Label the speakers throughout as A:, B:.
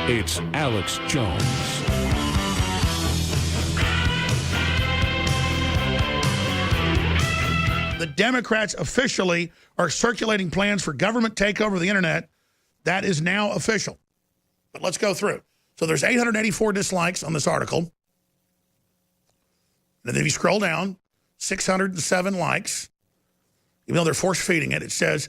A: It's Alex Jones.
B: The Democrats officially are circulating plans for government takeover of the internet. That is now official. But let's go through. So there's 884 dislikes on this article. And then if you scroll down, 607 likes. Even though they're force-feeding it, it says,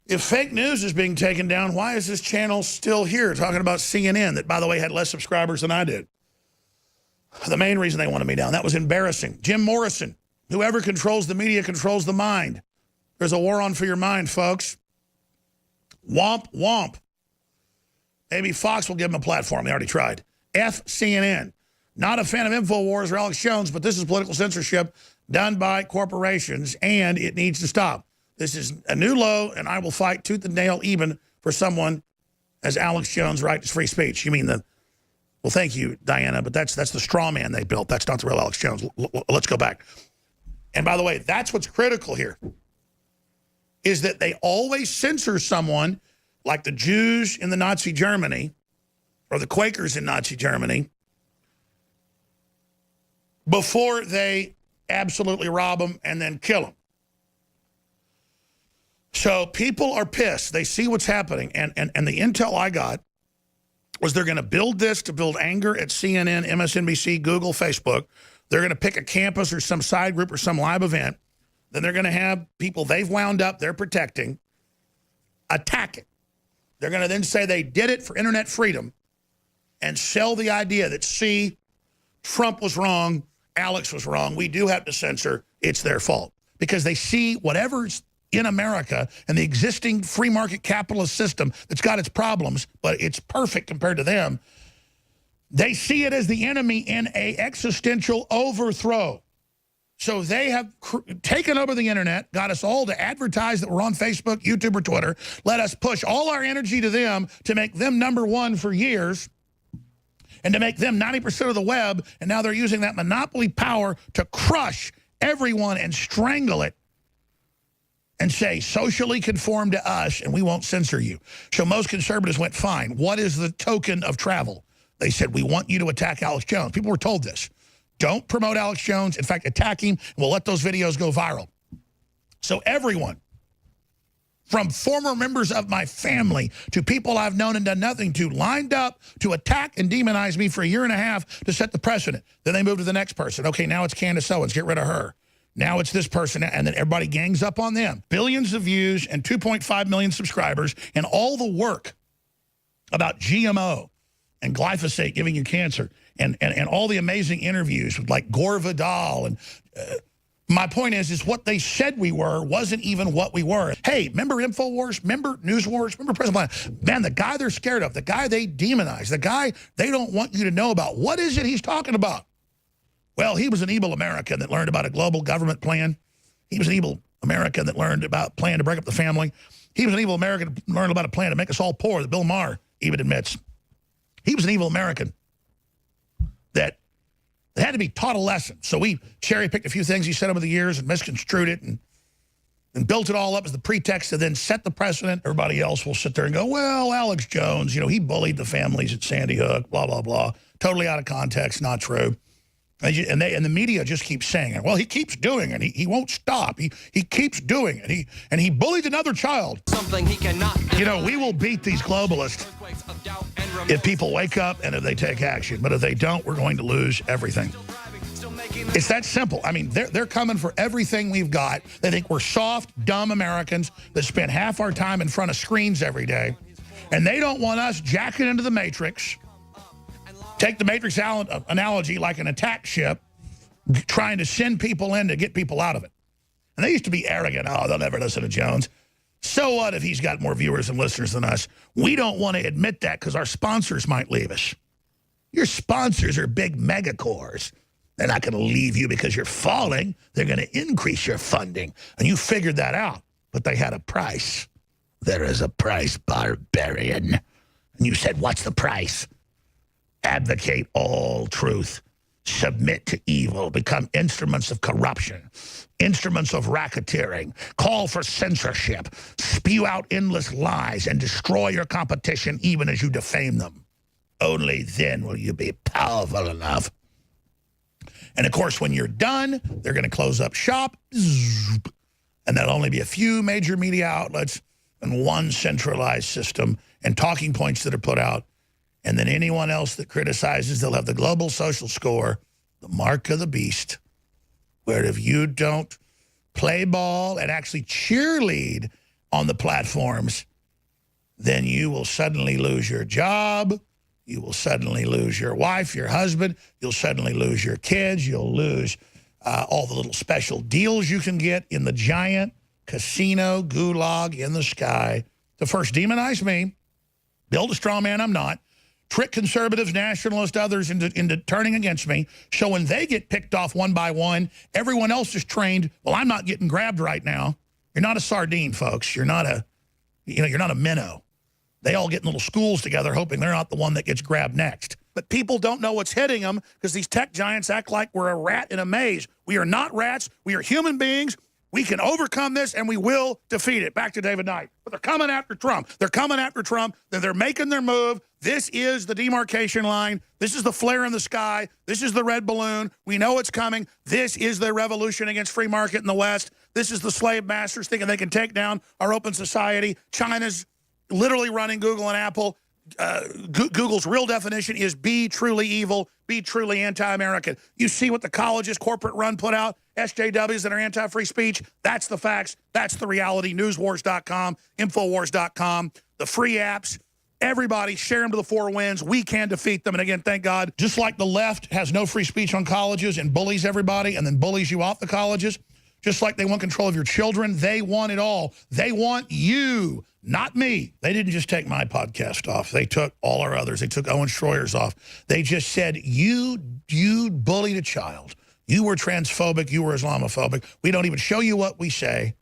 B: if fake news is being taken down, why is this channel still here? Talking about CNN, that, by the way, had less subscribers than I did. The main reason they wanted me down. That was embarrassing. Jim Morrison. Whoever controls the media controls the mind. There's a war on for your mind, folks. Womp, womp. Maybe Fox will give them a platform. They already tried. F CNN. Not a fan of InfoWars or Alex Jones, but this is political censorship done by corporations, and it needs to stop. This is a new low, and I will fight tooth and nail even for someone as Alex Jones' right to free speech. You mean the... Well, thank you, Diana, but that's the straw man they built. That's not the real Alex Jones. Let's go back. And by the way, that's what's critical here, is that they always censor someone like the Jews in the Nazi Germany or the Quakers in Nazi Germany before they absolutely rob them and then kill them. So people are pissed. They see what's happening. And the intel I got was they're going to build this to build anger at CNN, MSNBC, Google, Facebook. They're going to pick a campus or some side group or some live event. Then they're going to have people they've wound up, they're protecting, attack it. They're going to then say they did it for internet freedom and sell the idea that, see, Trump was wrong, Alex was wrong, we do have to censor, it's their fault. Because they see whatever's in America and the existing free market capitalist system that's got its problems, but it's perfect compared to them, they see it as the enemy in a existential overthrow. So they have taken over the internet, got us all to advertise that we're on Facebook, YouTube, or Twitter, let us push all our energy to them to make them #1 for years and to make them 90% of the web, and now they're using that monopoly power to crush everyone and strangle it and say, socially conform to us and we won't censor you. So most conservatives went, fine, what is the token of travel? They said, we want you to attack Alex Jones. People were told this. Don't promote Alex Jones. In fact, attack him, and we'll let those videos go viral. So everyone, from former members of my family to people I've known and done nothing to, lined up to attack and demonize me for a year and a half to set the precedent. Then they move to the next person. Okay, now it's Candace Owens. Get rid of her. Now it's this person, and then everybody gangs up on them. Billions of views and 2.5 million subscribers, and all the work about GMO and glyphosate giving you cancer, and all the amazing interviews with like Gore Vidal. And my point is what they said we were wasn't even what we were. Hey, remember InfoWars? Remember News Wars? Remember President Biden? Man, the guy they're scared of, the guy they demonize, the guy they don't want you to know about, what is it he's talking about? Well, he was an evil American that learned about a global government plan. He was an evil American that learned about a plan to break up the family. He was an evil American that learned about a plan to make us all poor, that Bill Maher even admits. He was an evil American that had to be taught a lesson. So we cherry-picked a few things he said over the years and misconstrued it and built it all up as the pretext to then set the precedent. Everybody else will sit there and go, well, Alex Jones, you know, he bullied the families at Sandy Hook, blah, blah, blah. Totally out of context, not true. And the media just keeps saying it. Well, he keeps doing it. He won't stop. He keeps doing it. And he bullied another child. Something he cannot do. You know, we will beat these globalists if people wake up and if they take action. But if they don't, we're going to lose everything. It's that simple. I mean, they're coming for everything we've got. They think we're soft, dumb Americans that spend half our time in front of screens every day. And they don't want us jacking into the Matrix. Take the Matrix analogy like an attack ship, trying to send people in to get people out of it. And they used to be arrogant. Oh, they'll never listen to Jones. So what if he's got more viewers and listeners than us? We don't want to admit that because our sponsors might leave us. Your sponsors are big megacorps. They're not going to leave you because you're falling. They're going to increase your funding. And you figured that out. But they had a price. There is a price, barbarian. And you said, what's the price? Advocate all truth, submit to evil, become instruments of corruption, instruments of racketeering, call for censorship, spew out endless lies, and destroy your competition even as you defame them. Only then will you be powerful enough. And, of course, when you're done, they're going to close up shop, and there'll only be a few major media outlets and one centralized system and talking points that are put out. And then anyone else that criticizes, they'll have the global social score, the mark of the beast, where if you don't play ball and actually cheerlead on the platforms, then you will suddenly lose your job. You will suddenly lose your wife, your husband. You'll suddenly lose your kids. You'll lose all the little special deals you can get in the giant casino gulag in the sky to first demonize me, build a straw man I'm not, trick conservatives, nationalists, others into turning against me. So when they get picked off one by one, everyone else is trained, well, I'm not getting grabbed right now. You're not a sardine, folks. You're not a, you're not a minnow. They all get in little schools together hoping they're not the one that gets grabbed next. But people don't know what's hitting them because these tech giants act like we're a rat in a maze. We are not rats. We are human beings. We can overcome this, and we will defeat it. Back to David Knight. But they're coming after Trump. They're coming after Trump. They're making their move. This is the demarcation line. This is the flare in the sky. This is the red balloon. We know it's coming. This is their revolution against free market in the West. This is the slave masters thinking they can take down our open society. China's literally running Google and Apple. Google's real definition is be truly evil, be truly anti-American. You see what the colleges corporate run put out, SJWs that are anti-free speech. That's the facts. That's the reality. Newswars.com, Infowars.com, the free apps. Everybody share them to the four winds. We can defeat them. And again, thank God, just like the left has no free speech on colleges and bullies everybody and then bullies you off the colleges, just like they want control of your children, they want it all. They want you, not me. They didn't just take my podcast off. They took all our others. They took Owen Schroyer's off. They just said, you bullied a child. You were transphobic. You were Islamophobic. We don't even show you what we say.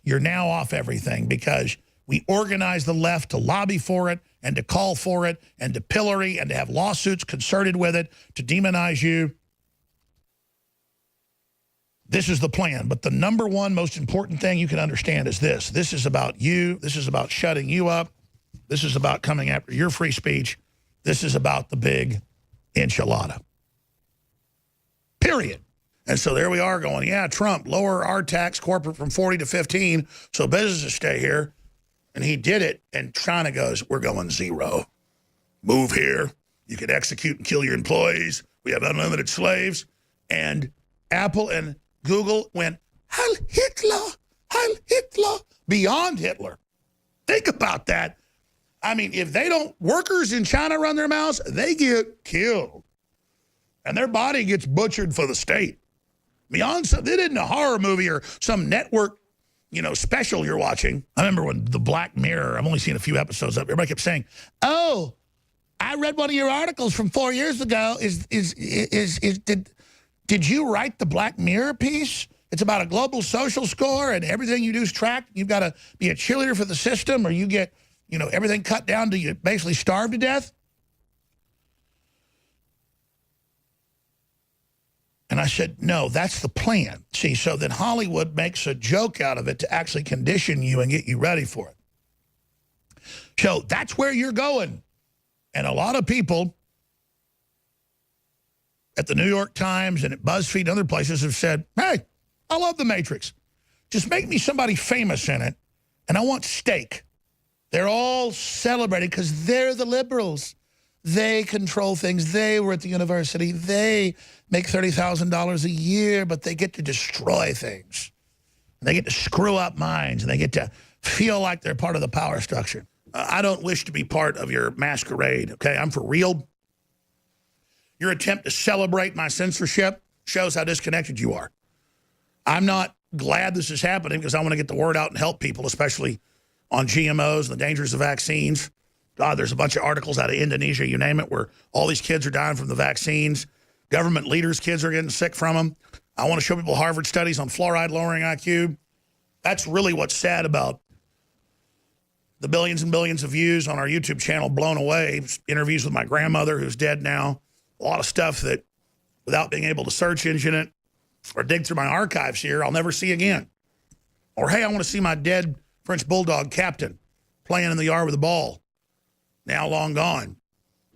B: You're now off everything because we organize the left to lobby for it and to call for it and to pillory and to have lawsuits concerted with it to demonize you. This is the plan. But the number one most important thing you can understand is this. This is about you. This is about shutting you up. This is about coming after your free speech. This is about the big enchilada. Period. And so there we are going, yeah, Trump, lower our tax corporate from 40 to 15 so businesses stay here. And he did it. And China goes, we're going zero. Move here. You can execute and kill your employees. We have unlimited slaves. And Apple and Google went, Heil Hitler, Heil Hitler, beyond Hitler. Think about that. I mean, if they don't, workers in China run their mouths, they get killed. And their body gets butchered for the state. Beyond, they did in a horror movie or some network, special you're watching. I remember when the Black Mirror, I've only seen a few episodes of it, everybody kept saying, oh, I read one of your articles from 4 years ago. Did you write the Black Mirror piece? It's about a global social score and everything you do is tracked. You've got to be a cheerleader for the system or you get, everything cut down to you basically starve to death. And I said, no, that's the plan. See, so then Hollywood makes a joke out of it to actually condition you and get you ready for it. So that's where you're going. And a lot of people at the New York Times and at BuzzFeed and other places have said, hey, I love The Matrix. Just make me somebody famous in it, and I want steak. They're all celebrating because they're the liberals. They control things. They were at the university. They make $30,000 a year, but they get to destroy things. They get to screw up minds, and they get to feel like they're part of the power structure. I don't wish to be part of your masquerade, okay? I'm for real. Your attempt to celebrate my censorship shows how disconnected you are. I'm not glad this is happening because I want to get the word out and help people, especially on GMOs and the dangers of vaccines. God, there's a bunch of articles out of Indonesia, you name it, where all these kids are dying from the vaccines. Government leaders' kids are getting sick from them. I want to show people Harvard studies on fluoride lowering IQ. That's really what's sad about the billions and billions of views on our YouTube channel, Blown Away. Interviews with my grandmother, who's dead now. A lot of stuff that, without being able to search engine it or dig through my archives here, I'll never see again. Or, hey, I want to see my dead French Bulldog captain playing in the yard with a ball. Now long gone.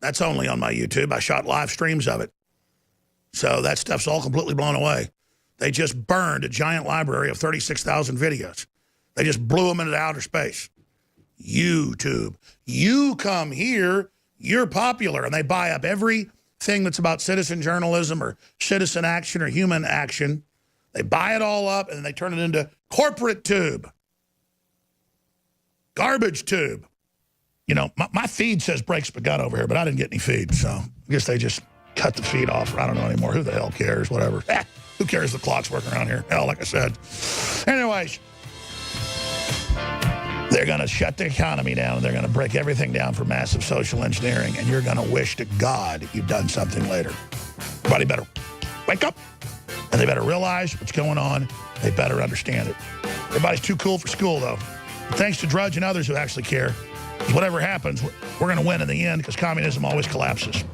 B: That's only on my YouTube. I shot live streams of it. So that stuff's all completely blown away. They just burned a giant library of 36,000 videos. They just blew them into outer space. YouTube. You come here, you're popular. And they buy up everything that's about citizen journalism or citizen action or human action. They buy it all up and then they turn it into corporate tube. Garbage tube. You know, my feed says Breaks Begun over here, but I didn't get any feed. So I guess they just cut the feed off. I don't know anymore. Who the hell cares? Whatever. Who cares the clock's working around here? Hell, like I said. Anyways, they're going to shut the economy down. And they're going to break everything down for massive social engineering. And you're going to wish to God you've done something later. Everybody better wake up. And they better realize what's going on. They better understand it. Everybody's too cool for school, though. But thanks to Drudge and others who actually care. Whatever happens, we're going to win in the end because communism always collapses.